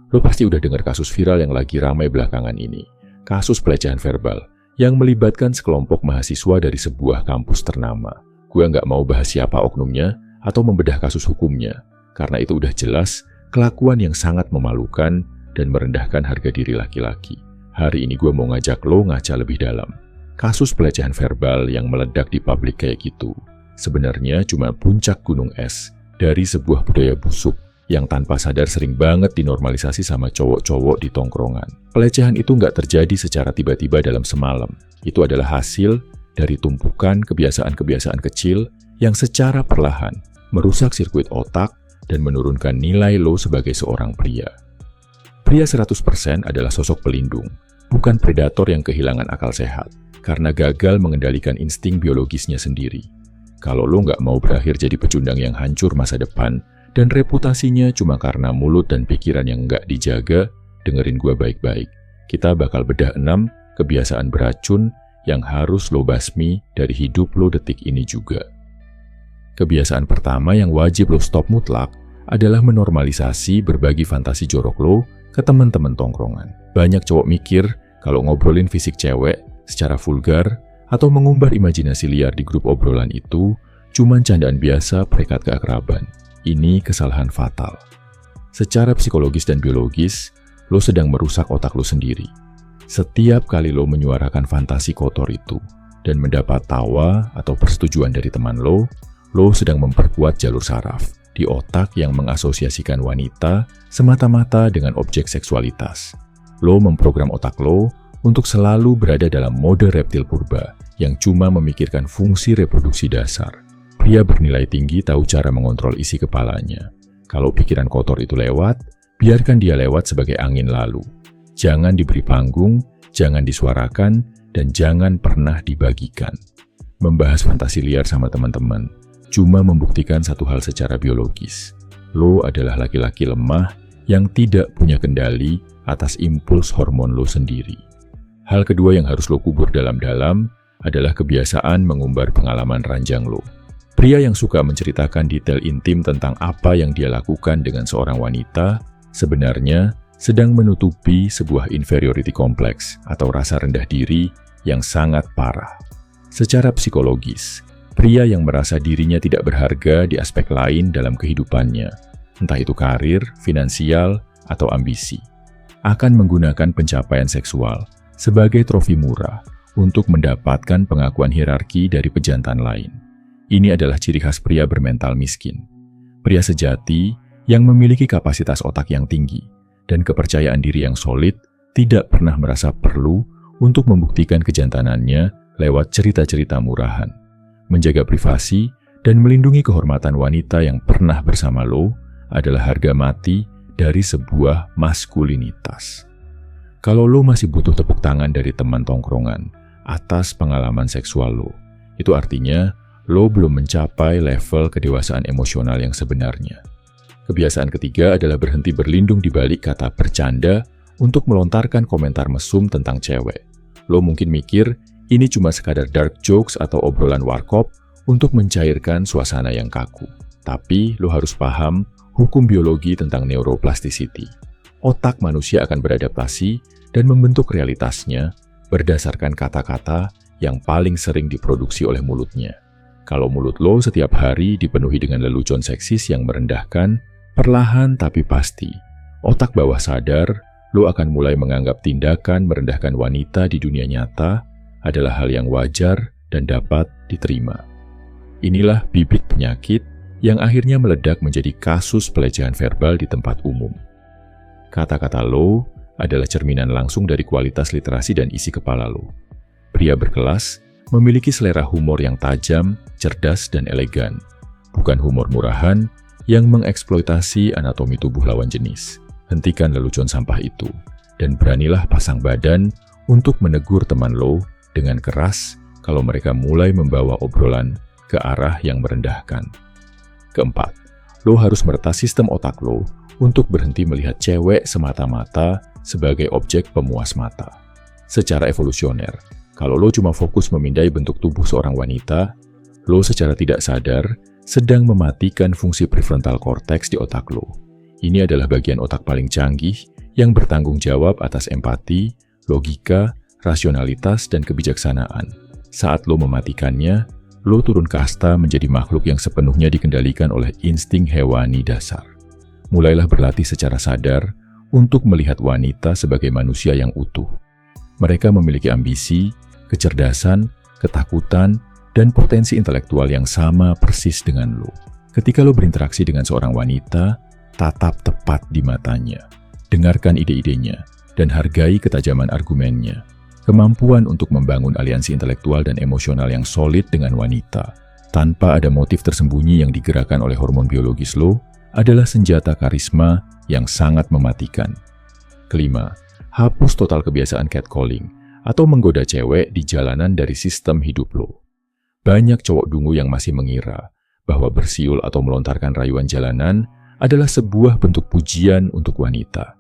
Lo pasti udah dengar kasus viral yang lagi ramai belakangan ini. Kasus pelecehan verbal yang melibatkan sekelompok mahasiswa dari sebuah kampus ternama. Gue nggak mau bahas siapa oknumnya atau membedah kasus hukumnya, karena itu udah jelas kelakuan yang sangat memalukan dan merendahkan harga diri laki-laki. Hari ini gue mau ngajak lo ngaca lebih dalam. Kasus pelecehan verbal yang meledak di publik kayak gitu sebenarnya cuma puncak gunung es dari sebuah budaya busuk yang tanpa sadar sering banget dinormalisasi sama cowok-cowok di tongkrongan. Pelecehan itu nggak terjadi secara tiba-tiba dalam semalam. Itu adalah hasil dari tumpukan kebiasaan-kebiasaan kecil yang secara perlahan merusak sirkuit otak dan menurunkan nilai lo sebagai seorang pria. Pria 100% adalah sosok pelindung, bukan predator yang kehilangan akal sehat, karena gagal mengendalikan insting biologisnya sendiri. Kalau lo nggak mau berakhir jadi pecundang yang hancur masa depan, dan reputasinya cuma karena mulut dan pikiran yang nggak dijaga, dengerin gue baik-baik. Kita bakal bedah 6 kebiasaan beracun yang harus lo basmi dari hidup lo detik ini juga. Kebiasaan pertama yang wajib lo stop mutlak adalah menormalisasi berbagi fantasi jorok lo ke teman-teman tongkrongan. Banyak cowok mikir kalau ngobrolin fisik cewek secara vulgar atau mengumbar imajinasi liar di grup obrolan itu cuman candaan biasa perekat keakraban. Ini kesalahan fatal. Secara psikologis dan biologis, lo sedang merusak otak lo sendiri. Setiap kali lo menyuarakan fantasi kotor itu dan mendapat tawa atau persetujuan dari teman lo sedang memperkuat jalur saraf di otak yang mengasosiasikan wanita semata-mata dengan objek seksualitas. Lo memprogram otak lo untuk selalu berada dalam mode reptil purba yang cuma memikirkan fungsi reproduksi dasar. Pria bernilai tinggi tahu cara mengontrol isi kepalanya. Kalau pikiran kotor itu lewat, biarkan dia lewat sebagai angin lalu. Jangan diberi panggung, jangan disuarakan, dan jangan pernah dibagikan. Membahas fantasi liar sama teman-teman cuma membuktikan satu hal secara biologis. Lo adalah laki-laki lemah yang tidak punya kendali atas impuls hormon lo sendiri. Hal kedua yang harus lo kubur dalam-dalam adalah kebiasaan mengumbar pengalaman ranjang lo. Pria yang suka menceritakan detail intim tentang apa yang dia lakukan dengan seorang wanita sebenarnya sedang menutupi sebuah inferiority complex atau rasa rendah diri yang sangat parah. Secara psikologis, pria yang merasa dirinya tidak berharga di aspek lain dalam kehidupannya, entah itu karir, finansial, atau ambisi, akan menggunakan pencapaian seksual sebagai trofi murah untuk mendapatkan pengakuan hierarki dari pejantan lain. Ini adalah ciri khas pria bermental miskin. Pria sejati yang memiliki kapasitas otak yang tinggi dan kepercayaan diri yang solid tidak pernah merasa perlu untuk membuktikan kejantanannya lewat cerita-cerita murahan. Menjaga privasi dan melindungi kehormatan wanita yang pernah bersama lo adalah harga mati dari sebuah maskulinitas. Kalau lo masih butuh tepuk tangan dari teman tongkrongan atas pengalaman seksual lo, itu artinya lo belum mencapai level kedewasaan emosional yang sebenarnya. Kebiasaan ketiga adalah berhenti berlindung di balik kata bercanda untuk melontarkan komentar mesum tentang cewek. Lo mungkin mikir ini cuma sekadar dark jokes atau obrolan warkop untuk mencairkan suasana yang kaku. Tapi lo harus paham hukum biologi tentang neuroplasticity. Otak manusia akan beradaptasi dan membentuk realitasnya berdasarkan kata-kata yang paling sering diproduksi oleh mulutnya. Kalau mulut lo setiap hari dipenuhi dengan lelucon seksis yang merendahkan, perlahan tapi pasti, otak bawah sadar lo akan mulai menganggap tindakan merendahkan wanita di dunia nyata adalah hal yang wajar dan dapat diterima. Inilah bibit penyakit yang akhirnya meledak menjadi kasus pelecehan verbal di tempat umum. Kata-kata lo adalah cerminan langsung dari kualitas literasi dan isi kepala lo. Pria berkelas memiliki selera humor yang tajam, cerdas, dan elegan. Bukan humor murahan yang mengeksploitasi anatomi tubuh lawan jenis. Hentikan lelucon sampah itu, dan beranilah pasang badan untuk menegur teman lo dengan keras kalau mereka mulai membawa obrolan ke arah yang merendahkan. Keempat, lo harus meretas sistem otak lo untuk berhenti melihat cewek semata-mata sebagai objek pemuas mata. Secara evolusioner, kalau lo cuma fokus memindai bentuk tubuh seorang wanita, lo secara tidak sadar sedang mematikan fungsi prefrontal cortex di otak lo. Ini adalah bagian otak paling canggih yang bertanggung jawab atas empati, logika, rasionalitas, dan kebijaksanaan. Saat lo mematikannya, lo turun kasta menjadi makhluk yang sepenuhnya dikendalikan oleh insting hewani dasar. Mulailah berlatih secara sadar untuk melihat wanita sebagai manusia yang utuh. Mereka memiliki ambisi, kecerdasan, ketakutan, dan potensi intelektual yang sama persis dengan lo. Ketika lo berinteraksi dengan seorang wanita, tatap tepat di matanya. Dengarkan ide-idenya, dan hargai ketajaman argumennya. Kemampuan untuk membangun aliansi intelektual dan emosional yang solid dengan wanita, tanpa ada motif tersembunyi yang digerakkan oleh hormon biologis lo, adalah senjata karisma yang sangat mematikan. Kelima, hapus total kebiasaan catcalling, atau menggoda cewek di jalanan dari sistem hidup lo. Banyak cowok dungu yang masih mengira bahwa bersiul atau melontarkan rayuan jalanan adalah sebuah bentuk pujian untuk wanita.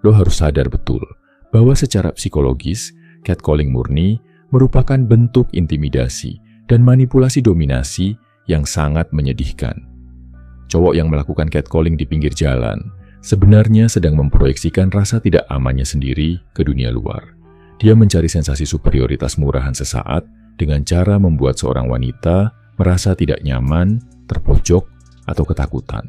Lo harus sadar betul bahwa secara psikologis, catcalling murni merupakan bentuk intimidasi dan manipulasi dominasi yang sangat menyedihkan. Cowok yang melakukan catcalling di pinggir jalan sebenarnya sedang memproyeksikan rasa tidak amannya sendiri ke dunia luar. Dia mencari sensasi superioritas murahan sesaat dengan cara membuat seorang wanita merasa tidak nyaman, terpojok, atau ketakutan.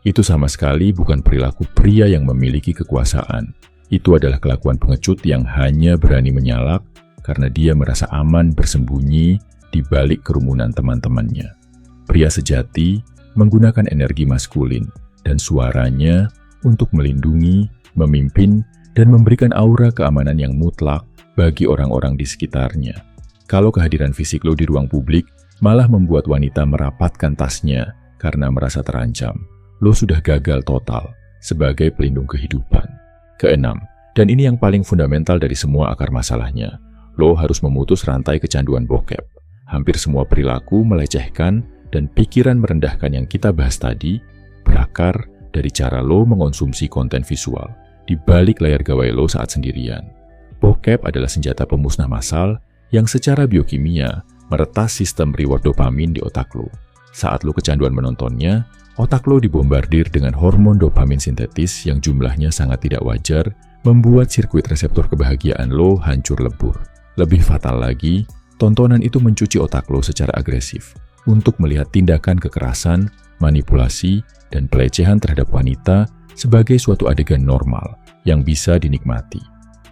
Itu sama sekali bukan perilaku pria yang memiliki kekuasaan. Itu adalah kelakuan pengecut yang hanya berani menyalak karena dia merasa aman bersembunyi di balik kerumunan teman-temannya. Pria sejati menggunakan energi maskulin dan suaranya untuk melindungi, memimpin, dan memberikan aura keamanan yang mutlak bagi orang-orang di sekitarnya. Kalau kehadiran fisik lo di ruang publik malah membuat wanita merapatkan tasnya karena merasa terancam, lo sudah gagal total sebagai pelindung kehidupan. Keenam, dan ini yang paling fundamental dari semua akar masalahnya, lo harus memutus rantai kecanduan bokep. Hampir semua perilaku melecehkan dan pikiran merendahkan yang kita bahas tadi berakar dari cara lo mengonsumsi konten visual di balik layar gawai lo saat sendirian. Bokep adalah senjata pemusnah massal yang secara biokimia meretas sistem reward dopamin di otak lo. Saat lo kecanduan menontonnya, otak lo dibombardir dengan hormon dopamin sintetis yang jumlahnya sangat tidak wajar, membuat sirkuit reseptor kebahagiaan lo hancur lebur. Lebih fatal lagi, tontonan itu mencuci otak lo secara agresif untuk melihat tindakan kekerasan, manipulasi, dan pelecehan terhadap wanita sebagai suatu adegan normal yang bisa dinikmati.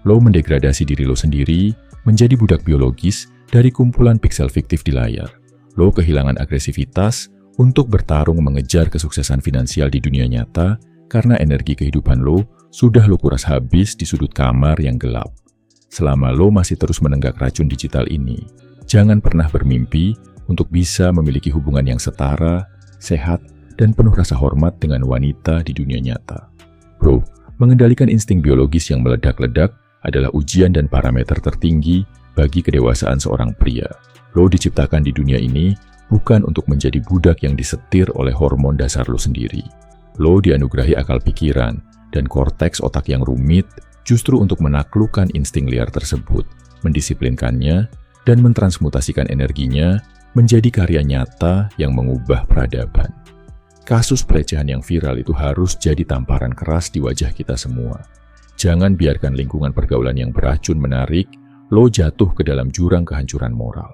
Lo mendegradasi diri lo sendiri menjadi budak biologis dari kumpulan piksel fiktif di layar. Lo kehilangan agresivitas untuk bertarung mengejar kesuksesan finansial di dunia nyata karena energi kehidupan lo sudah lo kuras habis di sudut kamar yang gelap. Selama lo masih terus menenggak racun digital ini, jangan pernah bermimpi untuk bisa memiliki hubungan yang setara, sehat, dan penuh rasa hormat dengan wanita di dunia nyata. Bro, mengendalikan insting biologis yang meledak-ledak adalah ujian dan parameter tertinggi bagi kedewasaan seorang pria. Lo diciptakan di dunia ini bukan untuk menjadi budak yang disetir oleh hormon dasar lo sendiri. Lo dianugerahi akal pikiran dan korteks otak yang rumit justru untuk menaklukkan insting liar tersebut, mendisiplinkannya, dan mentransmutasikan energinya menjadi karya nyata yang mengubah peradaban. Kasus pelecehan yang viral itu harus jadi tamparan keras di wajah kita semua. Jangan biarkan lingkungan pergaulan yang beracun menarik lo jatuh ke dalam jurang kehancuran moral.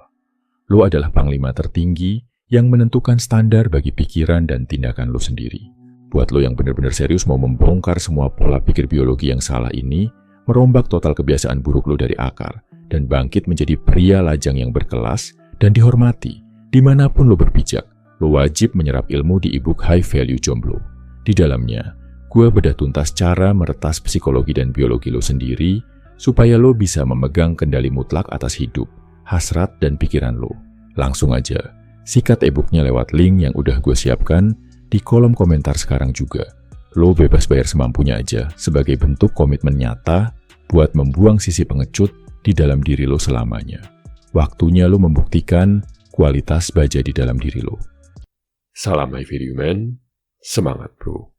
Lo adalah panglima tertinggi yang menentukan standar bagi pikiran dan tindakan lo sendiri. Buat lo yang benar-benar serius mau membongkar semua pola pikir biologi yang salah ini, merombak total kebiasaan buruk lo dari akar, dan bangkit menjadi pria lajang yang berkelas dan dihormati, dimanapun lo berpijak, lo wajib menyerap ilmu di e-book High Value Jomblo. Di dalamnya, gue bedah tuntas cara meretas psikologi dan biologi lo sendiri, supaya lo bisa memegang kendali mutlak atas hidup, hasrat, dan pikiran lo. Langsung aja, sikat e-booknya lewat link yang udah gue siapkan di kolom komentar sekarang juga. Lo bebas bayar semampunya aja sebagai bentuk komitmen nyata buat membuang sisi pengecut di dalam diri lo selamanya. Waktunya lo membuktikan kualitas baja di dalam diri lo. Salam High Value Man, semangat bro.